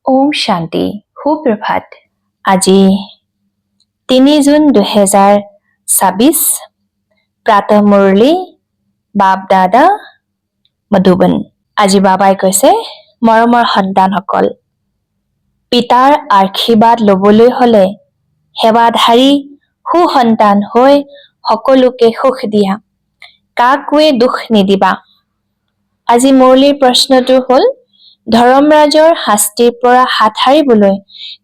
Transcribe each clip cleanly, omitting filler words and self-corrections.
ওম শান্তি সুপ্ৰভাত আজি 3 জুন 2026 প্ৰাতঃ মুৰলী বাপ দাদা মধুবন আজি বাবাই কৈছে মৰমৰ সন্তানসকল পিতাৰ আশীৰ্বাদ লবলৈ হলে সেৱাধাৰী সুসন্তান হৈ সকলোকে সুখ দিয়া কাকোৱে দুখ নিদিবা আজি মুৰলীৰ প্ৰশ্নটো হ'ল ধৰ্মৰাজৰ শাস্তিৰ পৰা হাত সাৰিবলৈ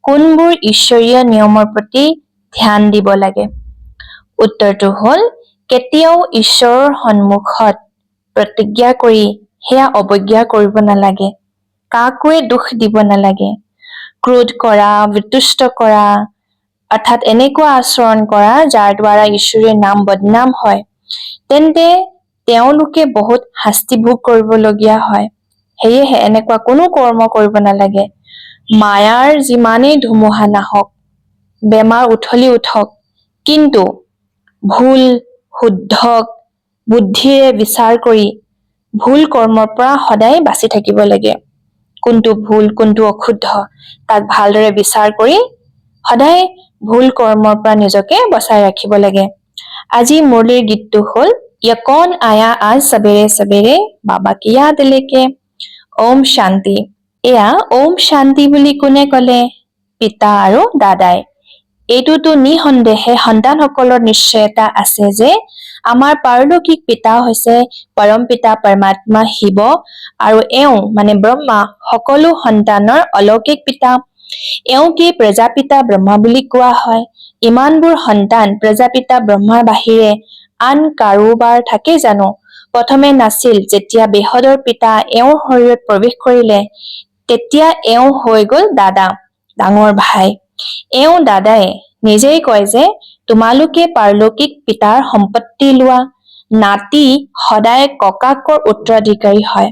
কোনবোৰ ঈশ্বৰীয় নিয়মৰ প্ৰতি ধ্যান দিব লাগে উত্তৰটো হ'ল কেতিয়াও ঈশ্বৰৰ সন্মুখত প্ৰতিজ্ঞা কৰি হেয়া অৱজ্ঞা কৰিব নালাগে কাকোৱে দুখ দিব নালাগে ক্ৰোধ কৰা বিতুষ্ট কৰা অৰ্থাৎ এনেকুৱা আচৰণ কৰা যাৰ দ্বাৰা ঈশ্বৰৰ নাম বদনাম হয় তেন্তে তেওঁলোকে বহুত শাস্তি ভোগ কৰিবলগীয়া হয় সেয়েহে এনেকুৱা কোনো কৰ্ম কৰিব নালাগে মায়াৰ যিমানেই ধুমুহা নাহক বেমাৰ উঠলি উঠক কিন্তু ভুল শুদ্ধক বুদ্ধিৰে বিচাৰ কৰি ভুল কৰ্মৰ পৰা সদায় বাচি থাকিব লাগে কোনটো ভুল কোনটো অশুদ্ধ তাক ভালদৰে বিচাৰ কৰি সদায় ভুল কৰ্মৰ পৰা নিজকে বচাই ৰাখিব লাগে আজি মুৰলীৰ গীতটো হ'ল ये कौन आया आज सवेरे सवेरे बाबा की याद लेके ओम शांति এয়া ওম শান্তি বুলি কোনে কলে পিতা আৰু দাদাই এইটোতো নিসন্দেহে সন্তানসকলৰ নিশ্চয়তা আছে যে আমাৰ পাৰলৌকিক পিতা হৈছে পৰম পিতা পৰমাত্মা শিৱ আৰু এওঁ মানে ব্ৰহ্মা সকলো সন্তানৰ অলৌকিক পিতা এওঁকে প্ৰজাপিতা ব্ৰহ্মা বুলি কোৱা হয় ইমানবোৰ সন্তান প্ৰজাপিতা ব্ৰহ্মাৰ বাহিৰে আন কাৰোবাৰ থাকে জানো প্ৰথমে নাছিল যেতিয়া বেহদৰ পিতা এওঁৰ শৰীৰত প্ৰৱেশ কৰিলে তেতিয়া এওঁ হৈ গল দাদা ডাঙৰ ভাই এওঁ দাদাই নিজেই কয় যে তোমালোকে পাৰলৌকিক পিতাৰ সম্পত্তি লোৱা নাতি সদায় ককাকৰ উত্তৰাধিকাৰী হয়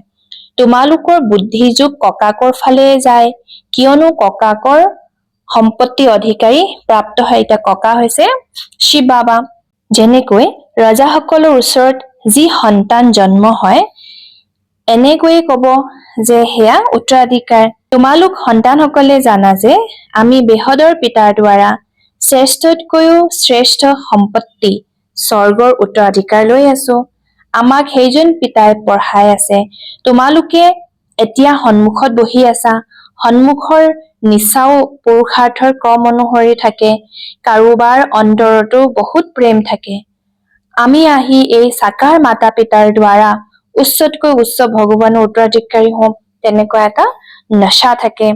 তোমালোকৰ বুদ্ধি যোগ ককাকৰ ফালে যায় কিয়নো ককাকৰ সম্পত্তি অধিকাৰী প্ৰাপ্ত হয় এটা ককা হৈছে শিৱ বাবা যেনেকৈ ৰজাসকলৰ ওচৰত যি সন্তান জন্ম হয় এনেকৈয়ে কব যে হেয়া উত্তৰাধিকাৰ তোমালোক সন্তানসকলে জানা যে আমি বেহদৰ পিতাৰ দ্বাৰা শ্ৰেষ্ঠতকৈও শ্ৰেষ্ঠ সম্পত্তি স্বৰ্গৰ উত্তৰাধিকাৰ লৈ আছো আমাক সেইজন পিতাই পঢ়াই আছে তোমালোকে এতিয়া সন্মুখত বহি আছা সন্মুখৰ নিচাও পুৰুষাৰ্থৰ ক্ৰম অনুসৰি থাকে কাৰোবাৰ অন্তৰতো বহুত প্ৰেম থাকে আমি আহি এই সাকাৰ মাতা পিতাৰ দ্বাৰা উচ্চতকৈ উচ্চ ভগৱানৰ উত্তৰাধিকাৰী হম তেনেকুৱা এটা নশা থাকে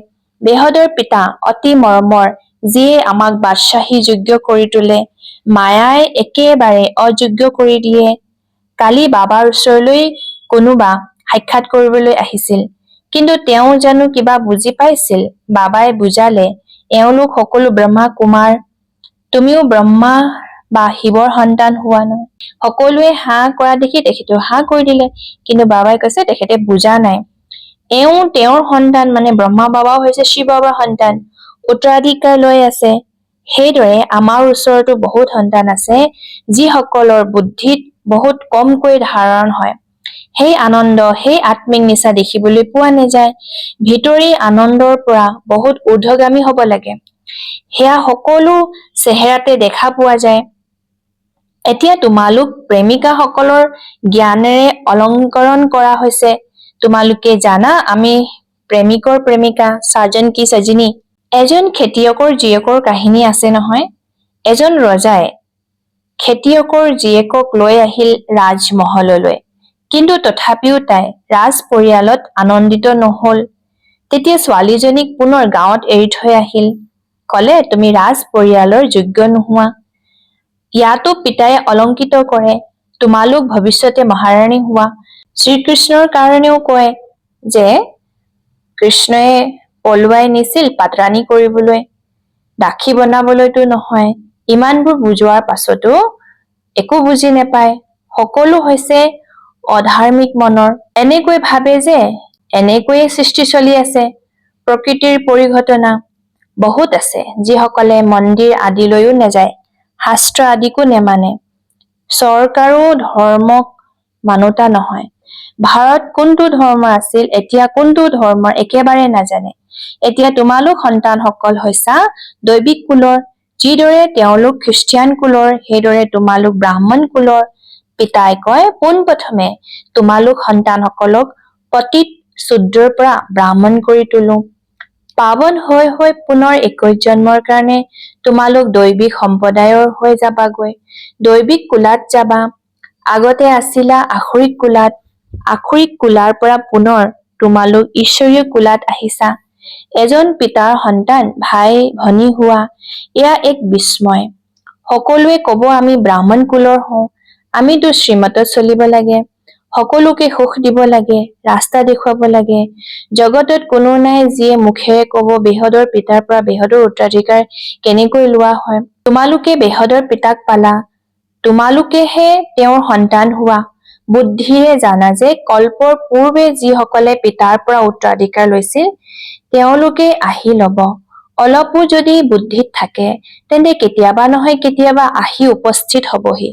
বেহদৰ পিতা অতি মৰমৰ যিয়ে আমাক বাদশাহী যোগ্য কৰি তোলে মায়াই একেবাৰে অযোগ্য কৰি দিয়ে কালি বাবাৰ ওচৰলৈ কোনোবা সাক্ষাৎ কৰিবলৈ আহিছিল কিন্তু তেওঁ জানো কিবা বুজি পাইছিল বাবাই বুজালে এওঁলোক সকলো ব্ৰহ্মা কুমাৰ তুমিও ব্ৰহ্মা বা শিৱৰ সন্তান হোৱা ন সকলোৱে হাঁ কৰা দেখি তেখেতে হাঁ কৰি দিলে কিন্তু বাবাই কৈছে তেখেতে বুজা নাই এওঁ তেওঁৰ সন্তান মানে ব্ৰহ্মা বাবাও হৈছে শিৱ বাবাৰ সন্তান উত্তৰাধিকাৰ লৈ আছে সেইদৰে আমাৰ ওচৰতো বহুত সন্তান আছে যিসকলৰ বুদ্ধিত বহুত কমকৈ ধাৰণ হয় সেই আনন্দ সেই আত্মিক নিচা দেখিবলৈ পোৱা নাযায় ভিতৰি আনন্দৰ পৰা বহুত ঊৰ্ধ্বগামী হ'ব লাগে হেয়া সকলো চেহেৰাতে দেখা পোৱা যায় এতিয়া তোমালোক প্ৰেমিকাসকলৰ জ্ঞানেৰে অলংকৰণ কৰা হৈছে তোমালোকে জানা আমি প্ৰেমিকৰ প্ৰেমিকা সাজন কি সজনী এজন খেতিয়কৰ জীয়েকৰ কাহিনী আছে নহয় এজন ৰজাই খেতিয়কৰ জীয়েকক লৈ আহিল ৰাজমহললৈ কিন্তু তথাপিও তাই ৰাজ পৰিয়ালত আনন্দিত নহল তেতিয়া ছোৱালীজনীক পুনৰ গাঁৱত এৰি থৈ আহিল কলে তুমি ৰাজ পৰিয়ালৰ যোগ্য নোহোৱা ইয়াতো পিতাই অলংকিত কৰে তোমালোক ভৱিষ্যতে মহাৰাণী হোৱা শ্ৰীকৃষ্ণৰ কাৰণেও কয় যে কৃষ্ণই পলুৱাই নিছিল পাত্ৰাণী কৰিবলৈ দাখি বনাবলৈতো নহয় ইমানবোৰ বুজোৱাৰ পাছতো একো বুজি নাপায় সকলো হৈছে অধাৰ্মিক মনৰ এনেকৈ ভাবে যে এনেকৈয়ে সৃষ্টি চলি আছে প্ৰকৃতিৰ পৰিঘটনা বহুত আছে যিসকলে মন্দিৰ আদিলৈও নাযায় শাস্ত্ৰ আদিকো নেমানে চৰকাৰো ধৰ্মক মানোতা নহয় ভাৰত কোনটো ধৰ্ম আছিল এতিয়া কোনটো ধৰ্মৰ একেবাৰে নাজানে এতিয়া তোমালোক সন্তানসকল হৈছা দৈবিক কুলৰ, যিদৰে তেওঁলোক খ্ৰীষ্টিয়ান কুলৰ সেইদৰে তোমালোক ব্ৰাহ্মণ কুলৰ। পিতাই কয় পোনপ্ৰথমে তোমালোক সন্তানসকলক পতিত শূদ্ৰৰ পৰা ব্ৰাহ্মণ কৰি তোলো। পাৱন হৈ হৈ পুনৰ 21 জন্মৰ কাৰণে তোমালোক দৈবিক সম্প্ৰদায়ৰ হৈ যাবাগৈ, দৈবিক কুলাত যাবা। আগতে আছিলা আসুৰিক কুলাত, আসুৰিক কুলাৰ পৰা পুনৰ তোমালোক ঈশ্বৰীয় কুলাত আহিছা। এজন পিতাৰ সন্তান ভাই ভনী হোৱা, এয়া এক বিস্ময়। সকলোৱে কব আমি ব্ৰাহ্মণ কুলৰ হওঁ, আমিতো শ্ৰীমতত চলিব লাগে, সকলোকে সুখ দিব লাগে, ৰাস্তা দেখুৱাব লাগে। জগতত কোনো নাই যিয়ে মুখেৰে কব বেহদৰ পিতাৰ পৰা বেহদৰ উত্তৰাধিকাৰ কেনেকৈ লোৱা হয়। তোমালোকে বেহদৰ পিতাক পালা, তোমালোকেহে তেওঁৰ সন্তান হোৱা। বুদ্ধিৰে জানা যে কল্পৰ পূৰ্বে যিসকলে পিতাৰ পৰা উত্তৰাধিকাৰ লৈছিল তেওঁলোকে আহি লব। অলপো যদি বুদ্ধিত থাকে তেন্তে কেতিয়াবা নহয় কেতিয়াবা আহি উপস্থিত হবহি।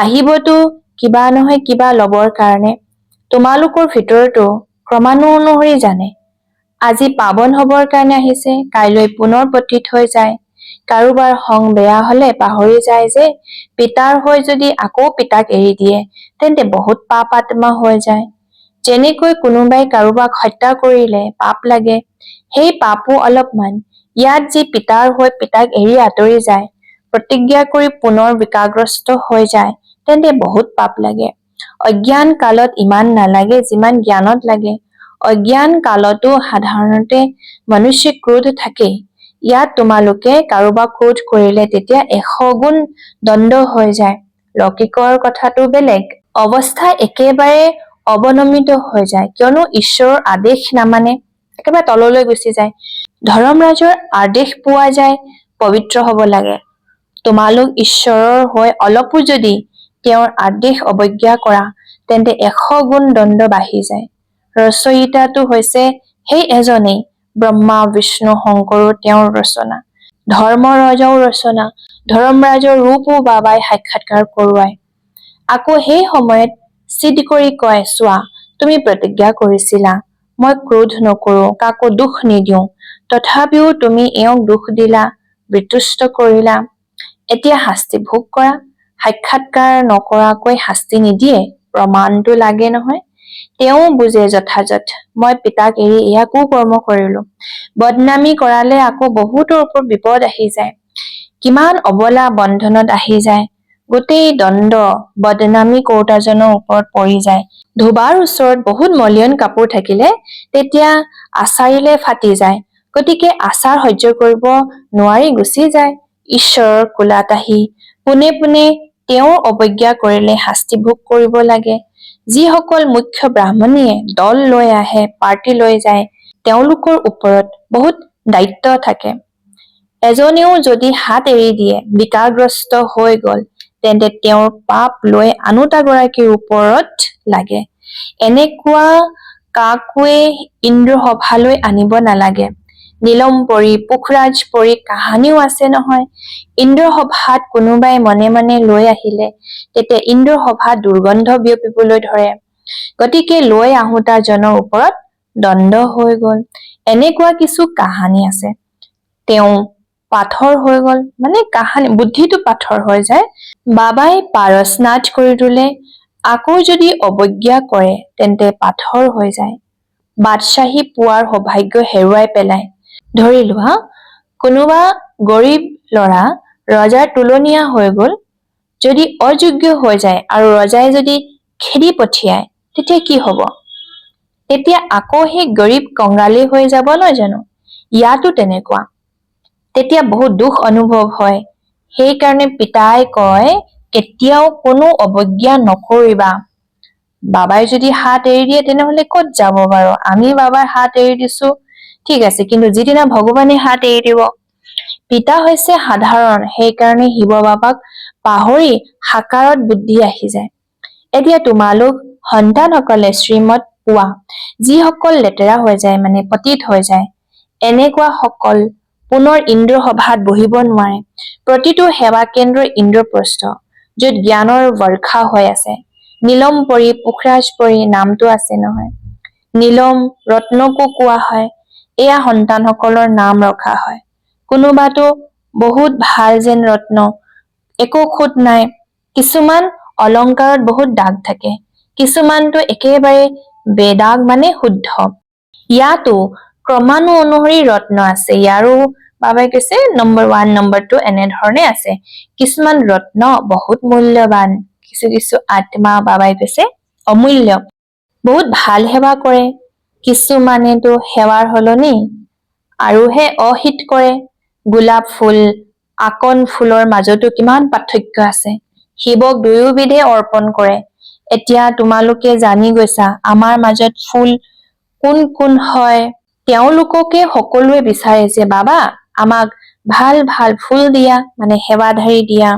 আহিবতো কিবা নহয় কিবা লবৰ কাৰণে। তোমালোকৰ ভিতৰতো ক্ৰমানুসৰি জানে আজি পাৱন হবৰ কাৰণে আহিছে, কাইলৈ পুনৰ পতিত হৈ যায়। কাৰোবাৰ সং বেয়া হলে পাহৰি যায় যে পিতাৰ হৈ যদি আকৌ পিতাক এৰি দিয়ে তেন্তে বহুত পাপ আত্মা হৈ যায়। যেনেকৈ কোনোবাই কাৰোবাক হত্যা কৰিলে পাপ লাগে, সেই পাপো অলপমান। ইয়াত যি পিতাৰ হৈ পিতাক এৰি আঁতৰি যায়, প্ৰতিজ্ঞা কৰি পুনৰ বিকাৰগ্ৰস্ত হৈ যায় তেন্তে বহুত পাপ লাগে। অজ্ঞান কালত ইমান নালাগে যিমান জ্ঞানত লাগে। অজ্ঞান কালতো সাধাৰণতে মনুষ্য ক্ৰোধ থাকেই। ইয়াত তোমালোকে কাৰোবাক ক্ৰোধ কৰিলে তেতিয়া 100 গুণ দণ্ড হৈ যায়। লৌকিকৰ কথাটো বেলেগ, অৱস্থা একেবাৰে অৱনমিত হৈ যায়, কিয়নো ঈশ্বৰৰ আদেশ নামানে, একেবাৰে তললৈ গুচি যায়। ধৰ্মৰাজৰ আদেশ পোৱা যায় পবিত্ৰ হব লাগে। তোমালোক ঈশ্বৰৰ হৈ অলপো যদি তেওঁৰ আদেশ অৱজ্ঞা কৰা তেন্তে 100 গুণ দণ্ড বাঢ়ি যায়। ৰচয়িতাটো হৈছে সেই এজনেই, ব্ৰহ্মা বিষ্ণু শংকৰো তেওঁৰ ৰচনা। ধৰ্মৰাজৰ ৰচনা, ধৰ্মৰাজৰ ৰূপো বাবাই সাক্ষাৎকাৰ কৰোৱায়। আকৌ সেই সময়ত চিদ কৰি কয় চোৱা তুমি প্ৰতিজ্ঞা কৰিছিলা মই ক্ৰোধ নকৰো, কাকো দুখ নিদিওঁ, তথাপিও তুমি এওঁক দুখ দিলা, বিতুষ্ট কৰিলা। এতিয়া শাস্তি ভোগ কৰা। সাক্ষাৎকাৰ নকৰাকৈ শাস্তি নিদিয়ে, প্ৰমাণটো লাগে নহয়। তেওঁ বুজে যথাযথ মই পিতাক এৰি এয়া কুকৰ্ম কৰিলো। বদনামি কৰালে আকৌ বহুতৰ ওপৰত বিপদ আহি যায়। কিমান অবলা বন্ধনত আহি যায়, গোটেই দণ্ড বদনামি কৰোতাজনৰ ওপৰত পৰি যায়। ধোবাৰ ওচৰত বহুত মলিয়ন কাপোৰ থাকিলে তেতিয়া আচাৰিলে ফাটি যায়, গতিকে আচাৰ সহ্য কৰিব নোৱাৰি গুচি যায়। ঈশ্বৰৰ কোলাত আহি পোনে পোনে তেওঁৰ অৱজ্ঞা কৰিলে শাস্তি ভোগ কৰিব লাগে। যিসকল মুখ্য ব্ৰাহ্মণীয়ে দল লৈ আহে, পাৰ্টি লৈ যায়, তেওঁলোকৰ ওপৰত বহুত দায়িত্ব থাকে। এজনেও যদি হাত এৰি দিয়ে, বিকাৰগ্ৰস্ত হৈ গল, তেন্তে তেওঁৰ পাপ লৈ আনোটা গৰাকীৰ ওপৰত লাগে। এনেকুৱা কাকোৱে ইন্দ্ৰসভালৈ আনিব নালাগে। নীলম পৰী, পুখৰাজ পৰী কাহানিও আছে নহয়। ইন্দ্ৰসভাত কোনোবাই মনে মনে লৈ আহিলে তেতিয়া ইন্দ্ৰসভাত দুৰ্গন্ধ বিয়পিবলৈ ধৰে। গতিকে লৈ আহোতা জনৰ ওপৰত দণ্ড হৈ গল। এনেকুৱা কিছু কাহানি আছে। তেওঁ পাথৰ হৈ গল, মানে কাহানি বুদ্ধিটো পাথৰ হৈ যায়। বাবাই পাৰসনাথ কৰি তোলে, আকৌ যদি অৱজ্ঞা কৰে তেন্তে পাথৰ হৈ যায়। বাদশ্বাহী পোৱাৰ সৌভাগ্য হেৰুৱাই পেলায়। ধৰি লোৱা কোনোবা গৰীব লৰা ৰজাৰ তুলনীয়া হৈ গল, যদি অযোগ্য হৈ যায় আৰু ৰজাই যদি খেদি পঠিয়ায় তেতিয়া কি হব? তেতিয়া আকৌ সেই গৰীব কঙালী হৈ যাব নহয় জানো? ইয়াতো তেনেকুৱা। তেতিয়া বহুত দুখ অনুভৱ হয়। সেইকাৰণে পিতাই কয় কেতিয়াও কোনো অৱজ্ঞা নকৰিবা। বাবাই যদি হাত এৰি দিয়ে তেনেহলে ক'ত যাব বাৰু? আমি বাবাৰ হাত এৰি দিছো ঠিক আছে, কিন্তু যিদিনা ভগৱানে হাত এৰি দিব, পিতা হৈছে সাধাৰণ, সেইকাৰণে শিৱ বাবাক পাহৰি সাকাৰত বুদ্ধি আহি যায়। এতিয়া তোমালোক সন্তানসকলে শ্ৰীমত পোৱা, যিসকল লেতেৰা হৈ যায় মানে পতিত হৈ যায়, এনেকুৱা সকল পুনৰ ইন্দ্ৰসভাত বহিব নোৱাৰে। প্ৰতিটো সেৱা কেন্দ্ৰ ইন্দ্ৰপ্ৰস্থ, যত জ্ঞানৰ বৰ্ষা হৈ আছে। নীলম পৰী, পুখৰাজ পৰী নামটো আছে নহয়। নীলম ৰত্নকো কোৱা হয়। এয়া সন্তানসকলৰ নাম ৰখা হয়। কোনোবাটো বহুত ভাল যেন ৰত্ন, একো খুঁত নাই, কিছুমান অলংকাৰত বহুত দাগ থাকে, কিছুমানটো একেবাৰে বেদাগ মানে শুদ্ধ। ইয়াতো ক্ৰমাণু অনুসৰি ৰত্ন আছে। ইয়াৰো বাবাই কৈছে নম্বৰ 1 নম্বৰ 2 এনেধৰণে আছে। কিছুমান ৰত্ন বহুত মূল্যৱান, কিছু কিছু আত্মা বাবাই কৈছে অমূল্য, বহুত ভাল সেৱা কৰে। কিছুমানেতো সেৱাৰ সলনি আৰুহে অহিত কৰে। গোলাপ ফুল আকন ফুলৰ মাজতো কিমান পাৰ্থক্য আছে। শিৱক দুয়োবিধে অৰ্পণ কৰে। এতিয়া তোমালোকে জানি গৈছা আমাৰ মাজত ফুল কোন কোন হয়। তেওঁলোককে সকলোৱে বিচাৰে যে বাবা আমাক ভাল ভাল ফুল দিয়া, মানে সেৱাধাৰী দিয়া।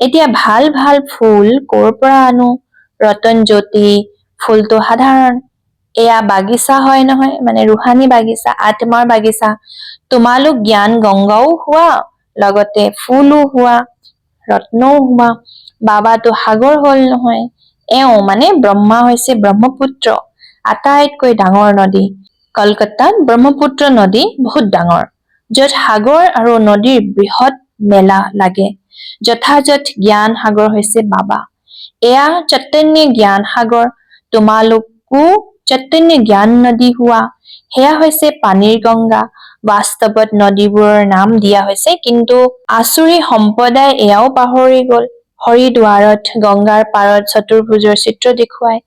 এতিয়া ভাল ভাল ফুল ক'ৰ পৰা আনো? ৰতন জ্যোতি ফুলটো সাধাৰণ, এয়া বাগিচা হয় নহয়, মানে ৰুহানী বাগিচা, আত্মাৰ বাগিচা। তোমালোক জ্ঞান গংগাও হোৱা, লগতে ফুলো হোৱা, ৰত্নও হোৱা। বাবাটো সাগৰ হল নহয়, এওঁ মানে ব্ৰহ্মা হৈছে ব্ৰহ্মপুত্ৰ, আটাইতকৈ ডাঙৰ নদী। কলকাতাত ব্ৰহ্মপুত্ৰ নদী বহুত ডাঙৰ, য'ত সাগৰ আৰু নদীৰ বৃহৎ মেলা লাগে। যথাযথ জ্ঞান সাগৰ হৈছে বাবা। এয়া চৈতন্য জ্ঞান সাগৰ, তোমালোকো চৈতন্য জ্ঞান নদী হোৱা। সেয়া হৈছে পানীৰ গংগা। বাস্তৱত নদীবোৰৰ নাম দিয়া হৈছে, কিন্তু আচুৰি সম্প্ৰদায় এয়াও পাহৰি গল। হৰিদ্বাৰত গংগাৰ পাৰত চতুৰ্ভুজৰ চিত্ৰ দেখুৱায়,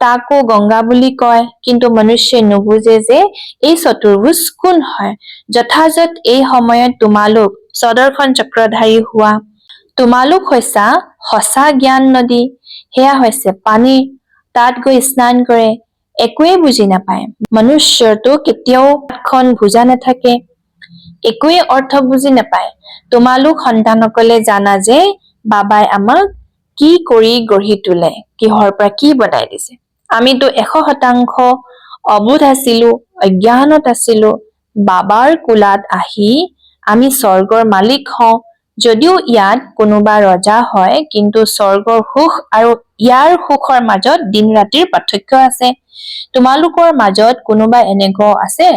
তাকো গংগা বুলি কয়, কিন্তু মনুষ্যই নুবুজে যে এই চতুৰ্ভুজ কোন হয়। যথাযথ এই সময়ত তোমালোক সদৰ্শন চক্ৰধাৰী হোৱা। তোমালোক হৈছা সঁচা জ্ঞান নদী। সেয়া হৈছে পানী, তাত গৈ স্নান কৰে, একোৱে বুজি নাপায়। মনুষ্যৰতো কেতিয়াও হাতখন ভুজা নাথাকে, একোৱে অৰ্থ বুজি নাপায়। তোমালোক সন্তানসকলে জানা যে বাবাই আমাক কি কৰি গঢ়ি তোলে, কিহৰ পৰা কি বনাই দিছে। আমিতো 100% অবোধ আছিলো, অজ্ঞানত আছিলো। বাবাৰ কোলাত আহি আমি স্বৰ্গৰ মালিক হওঁ। যদিও ইয়াত কোনোবা ৰজা হয়, কিন্তু স্বৰ্গৰ সুখ আৰু ইয়াৰ সুখৰ মাজত দিন ৰাতিৰ পাৰ্থক্য আছে। তোমালোকৰ মাজত কোনোবা এনেকুৱাও আছে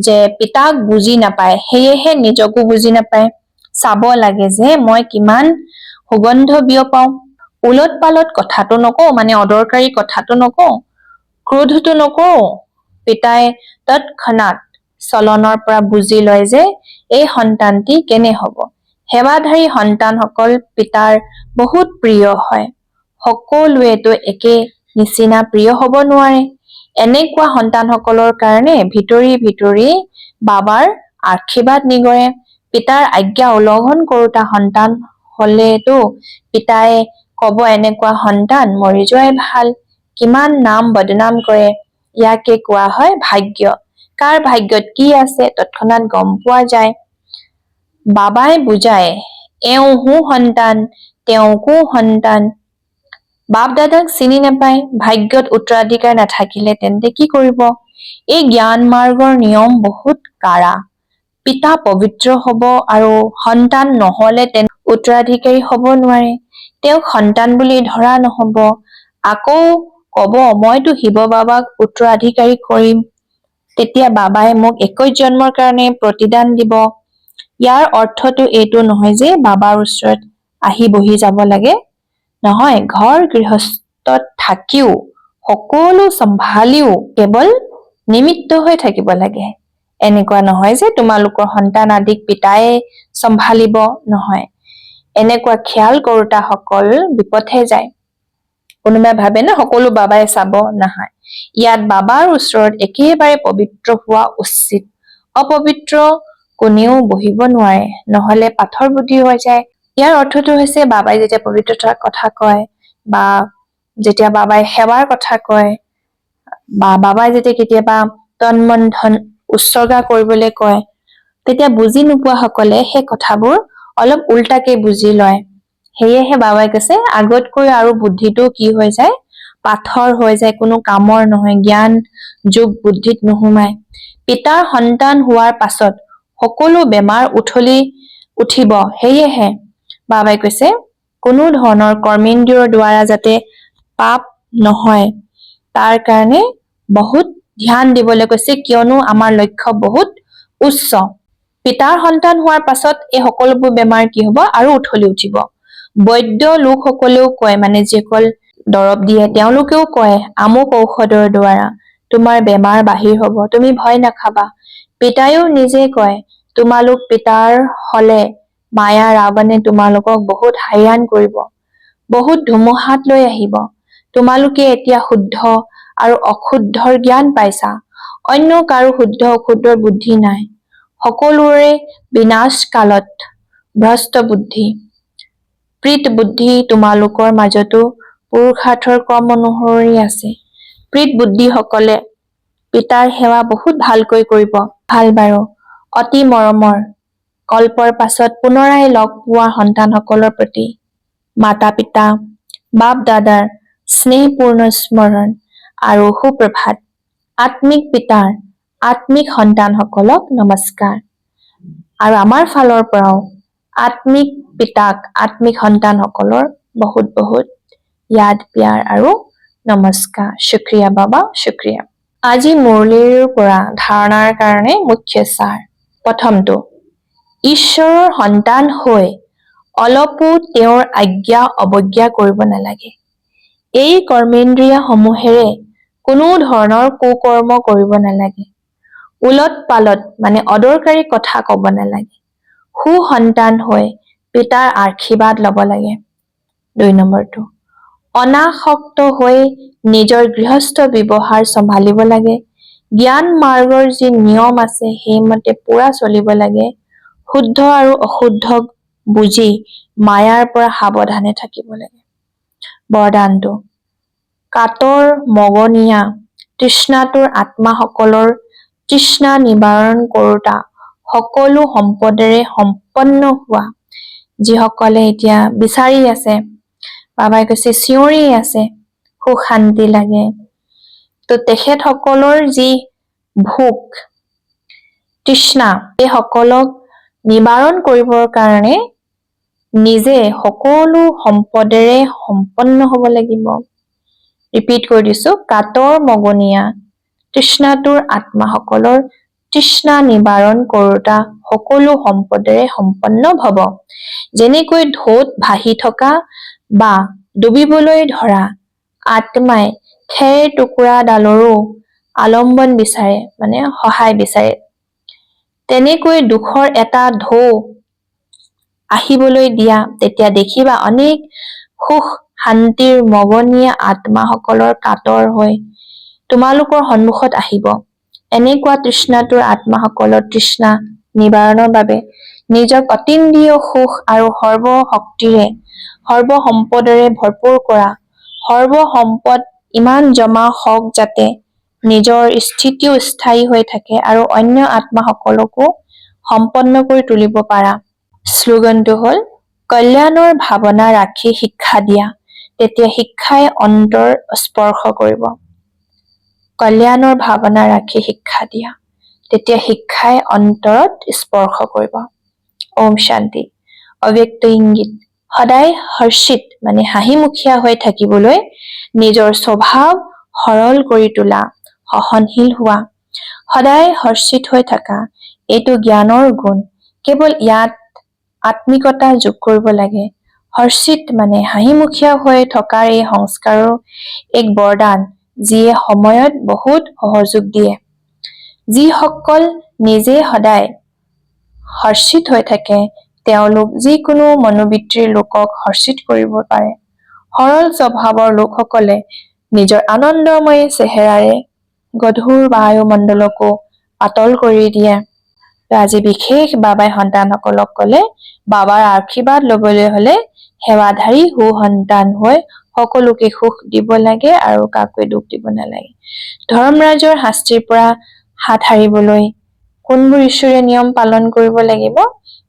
যে পিতাক বুজি নাপায়, সেয়েহে নিজকো বুজি নাপায়। চাব লাগে যে মই কিমান সুগন্ধ বিয়পাও। উলট পালট কথাটো নকওঁ, মানে অদৰকাৰী কথাটো নকওঁ, ক্ৰোধটো নকৰো। পিতাই তৎক্ষণাৎ চলনৰ পৰা বুজি লয় যে এই সন্তানটি কেনে হব। সেৱাধাৰী সন্তানসকল পিতাৰ বহুত প্ৰিয় হয়। সকলোৱেতো একে নিচিনা প্ৰিয় হব নোৱাৰে। এনেকুৱা সন্তানসকলৰ কাৰণে ভিতৰি ভিতৰি বাবাৰ আশীৰ্বাদ নিগৰে। পিতাৰ আজ্ঞা উলংঘন কৰোতা সন্তান হলেতো পিতাই কব এনেকুৱা সন্তান মৰি যোৱাই ভাল। কিমান নাম বদনাম কৰে। ইয়াকে কোৱা হয় ভাগ্য। কাৰ ভাগ্যত কি আছে তৎক্ষণাৎ গম পোৱা যায়। বাবাই বুজায়, এওঁহো সন্তান, তেওঁকো সন্তান। বাপ দাদাক চিনি নাপায়, ভাগ্যত উত্তৰাধিকাৰ নাথাকিলে তেন্তে কি কৰিব। এই জ্ঞান মাৰ্গৰ নিয়ম বহুত কাৰা। পিতা পবিত্ৰ হব আৰু সন্তান নহলে তেনে উত্তৰাধিকাৰী হব নোৱাৰে। তেওঁক সন্তান বুলি ধৰা নহব। আকৌ কব মইতো শিৱ বাবাক উত্তৰাধিকাৰী কৰিম, তেতিয়া বাবাই মোক 21 জন্মৰ কাৰণে প্ৰতিদান দিব। ইয়াৰ অৰ্থটো এইটো নহয় যে বাবাৰ ওচৰত আহি বহি যাব লাগে, নহয়। ঘৰ গৃহস্থত থাকিও সকলো চম্ভালিও কেৱল নিমিত্ত হৈ থাকিব লাগে। এনেকুৱা নহয় যে তোমালোকৰ সন্তান আদিক পিতায়ে চম্ভালিব, নহয়। এনেকুৱা খেয়াল কৰোতাসকল বিপথে যায়। কোনোবাই ভাবে না সকলো বাবাই চাব, নহয়। ইয়াত বাবাৰ ওচৰত একেবাৰে পবিত্ৰ হোৱা উচিত। অপবিত্ৰ কোনেও বহিব নোৱাৰে, নহলে পাথৰ বুদ্ধি হৈ যায়। ইয়াৰ অৰ্থটো হৈছে বাবাই যেতিয়া পবিত্ৰতাৰ কথা কয়, বা যেতিয়া বাবাই সেৱাৰ কথা কয়, বা বাবাই যেতিয়া কেতিয়াবা তন মন ধন উৎসৰ্গা কৰিবলৈ কয়, তেতিয়া বুজি নোপোৱা সকলে সেই কথাবোৰ অলপ উল্টাকে বুজি লয়। সেয়েহে বাবাই কৈছে আগতকৈ আৰু বুদ্ধিটো কি হৈ যায়, পাথৰ হৈ যায়, কোনো কামৰ নহয়, জ্ঞান যোগ বুদ্ধিত নোসোমায়। পিতাৰ সন্তান হোৱাৰ পাছত সকলো বেমাৰ উঠলি উঠিব। সেয়েহে বাবাই কৈছে কোনো ধৰণৰ কৰ্মেন্দ্ৰিয়ৰ দ্বাৰা যাতে পাপ নহয়, তাৰ কাৰণে বহুত ধ্যান দিবলৈ কৈছে, কিয়নো আমাৰ লক্ষ্য বহুত উচ্চ। পিতাৰ সন্তান হোৱাৰ পাছত এই সকলোবোৰ বেমাৰ কি হব আৰু উঠলি উঠিব। বৈদ্য লোকসকলেও কয়, মানে যিসকল দৰৱ দিয়ে তেওঁলোকেও কয় আমুক ঔষধৰ দ্বাৰা তোমাৰ বেমাৰ বাহিৰ হব, তুমি ভয় নাখাবা। পিতাইও নিজে কয় তোমালোক পিতাৰ হলে মায়া ৰাৱণে তোমালোকক বহুত হাইৰাণ কৰিব, বহুত ধুমুহাত লৈ আহিব। তোমালোকে এতিয়া শুদ্ধ আৰু অশুদ্ধৰ জ্ঞান পাইছা, অন্য কাৰো শুদ্ধ অশুদ্ধৰ বুদ্ধি নাই। সকলোৰে বিনাশ কালত ভ্ৰষ্ট বুদ্ধি, প্ৰীত বুদ্ধি তোমালোকৰ মাজতো পুৰুষাৰ্থৰ ক্ৰম অনুসৰি আছে। প্ৰীত বুদ্ধি সকলে পিতাৰ সেৱা বহুত ভালকৈ কৰিব। ভাল বাৰু, অতি মৰমৰ, কল্পৰ পাছত পুনৰাই লগ পোৱা সন্তানসকলৰ প্ৰতি মাতা পিতা বাপ দাদাৰ স্নেহপূৰ্ণ স্মৰণ আৰু সুপ্ৰভাত। আত্মিক পিতাৰ আত্মিক সন্তানসকলক নমস্কাৰ। আৰু আমাৰ ফালৰ পৰাও আত্মিক পিতাক আত্মিক সন্তানসকলৰ বহুত বহুত याद प्यार আৰু নমস্কাৰ। শুক্ৰিয়া বাবা, শুক্ৰিয়া। আজি মুৰলীৰ পৰা ধাৰণাৰ কাৰণে মুখ্য সাৰ। প্ৰথমটো, ঈশ্বৰৰ সন্তান হৈ অলপো তেওঁৰ আজ্ঞা অৱজ্ঞা কৰিব নালাগে। এই কৰ্মেন্দ্ৰিয় সমূহেৰে কোনো ধৰণৰ কুকৰ্ম কৰিব নালাগে। উলট পালট মানে অদৰকাৰী কথা কব নালাগে। সুসন্তান হৈ পিতাৰ আশীৰ্বাদ লব লাগে। 2 নম্বৰটো, অনাসক্ত হৈ নিজৰ গৃহস্থ ব্যৱহাৰ চম্ভালিব লাগে। জ্ঞান মাৰ্গৰ যি নিয়ম আছে সেইমতে পুৰা চলিব লাগে। শুদ্ধ আৰু অশুদ্ধক বুজি মায়াৰ পৰা সাৱধানে থাকিব লাগে। বৰদানটো, কাতৰ মগনীয়া তৃষ্ণাতুৰ আত্মাসকলৰ তৃষ্ণা নিবাৰণ কৰোতা, সকলো সম্পদেৰে সম্পন্ন হোৱা, যিসকলে এতিয়া বিচাৰি আছে, বাবাই কৈছে চিঞৰি আছে সুখ শান্তি লাগে, তো তেখেতসকলৰ যি ভোক তৃষ্ণা এই সকলক নিবাৰণ কৰিবৰ কাৰণে নিজে সকলো সম্পদেৰে সম্পন্ন হব লাগিব। ৰিপিট কৰি দিছো, কাতৰ মগনীয়া তৃষ্ণাতুৰ আত্মাসকলৰ তৃষ্ণা নিবাৰণ কৰোতা, সকলো সম্পদেৰে সম্পন্ন ভৱ। যেনেকৈ ঢৌত ভাহি থকা বা ডুবিবলৈ ধৰা আত্মাই খেৰ টুকুৰা ডালৰো আলম্বন বিচাৰে, মানে সহায় বিচাৰে, তেনেকৈ দুখৰ এটা ঢৌ আহিবলৈ দিয়া, তেতিয়া দেখিবা অনেক সুখ শান্তিৰ মগনীয়া আত্মাসকলৰ কাতৰ হৈ তোমালোকৰ সন্মুখত আহিব। এনেকুৱা তৃষ্ণাতুৰ আত্মাসকলৰ তৃষ্ণা নিবাৰণৰ বাবে নিজক অতীন্দ্ৰিয় সুখ আৰু সৰ্ব শক্তিৰে সৰ্ব সম্পদৰে ভৰপূৰ কৰা। সৰ্ব সম্পদ ইমান জমা হওক যাতে নিজৰ স্থিতিও স্থায়ী হৈ থাকে আৰু অন্য আত্মাসকলকো সম্পন্ন কৰি তুলিব পাৰা। শ্লোগানটো হল, কল্যাণৰ ভাৱনা ৰাখি শিক্ষা দিয়া, তেতিয়া শিক্ষাই অন্তৰ স্পৰ্শ কৰিব। কল্যাণৰ ভাৱনা ৰাখি শিক্ষা দিয়া, তেতিয়া শিক্ষাই অন্তৰত স্পৰ্শ কৰিব। ওম শান্তি। অব্যক্ত ইংগিত, সদায় হৰ্ষিত মানে হাঁহিমুখীয়া হৈ থাকিবলৈ নিজৰ স্বভাৱ সৰল কৰি তোলা, সহনশীল হোৱা। সদায় হৰ্ষিত হৈ থকা এইটো জ্ঞানৰ গুণ। কেৱল ইয়াত আত্মিকতা যোগ কৰিব লাগে। হৰ্ষিত মানে হাঁহিমুখীয়া হৈ থকাৰ এই সংস্কাৰৰ এক বৰদান, যিয়ে সময়ত বহুত সহযোগ দিয়ে। যিসকল নিজে সদায় হৰ্ষিত হৈ থাকে তেওঁলোক যিকোনো মনোবৃত্তিৰ লোকক হৰ্ষিত কৰিব পাৰে। সৰল স্বভাৱৰ লোকসকলে নিজৰ আনন্দময় চেহেৰাৰে গধুৰ বায়ুমণ্ডলকো পাতল কৰি দিয়ে। আজি বিশেষ বাবাই সন্তানসকলক কলে, বাবাৰ আশীৰ্বাদ লবলৈ হলে সেৱাধাৰী সুসন্তান হৈ সকলোকে সুখ দিব লাগে আৰু কাকোৱে দুখ দিব নালাগে। ধৰ্মৰাজৰ শাস্তিৰ পৰা হাত সাৰিবলৈ কোনবোৰ ঈশ্বৰীয় নিয়ম পালন কৰিব লাগিব?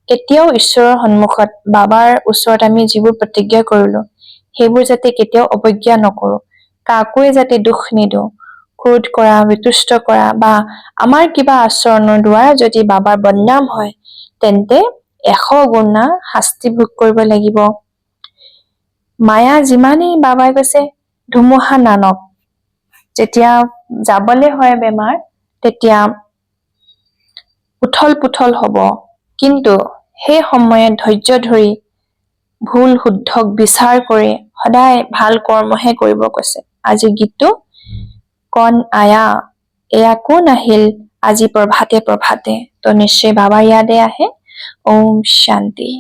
কেতিয়াও ঈশ্বৰৰ সন্মুখত বাবাৰ ওচৰত আমি যিবোৰ প্ৰতিজ্ঞা কৰিলো সেইবোৰ যাতে কেতিয়াও অৱজ্ঞা নকৰো, কাকোৱে যাতে দুখ নিদিওঁ, ক্ৰোধ কৰা, বিতুষ্ট কৰা বা আমাৰ কিবা আচৰণৰ দ্বাৰা যদি বাবাৰ বদনাম হয় তেন্তে 100 গুণা শাস্তি ভোগ কৰিব লাগিব। মায়া যিমানেই বাবাই কৈছে ধুমুহা নানক, যেতিয়া যাবলে হয় বেমাৰ তেতিয়া উথল পুথল হ'ব কিন্তু সেই সময়ত ধৈৰ্য ধৰি ভুল শুদ্ধক বিচাৰ কৰি সদায় ভাল কৰ্মহে কৰিব কৈছে আজি গীতটো কণ আয়া এয়া কোন আহিল আজি প্ৰভাতে প্ৰভাতে তো নিশ্চয় বাবা ইয়াদে আহে ওম শান্তি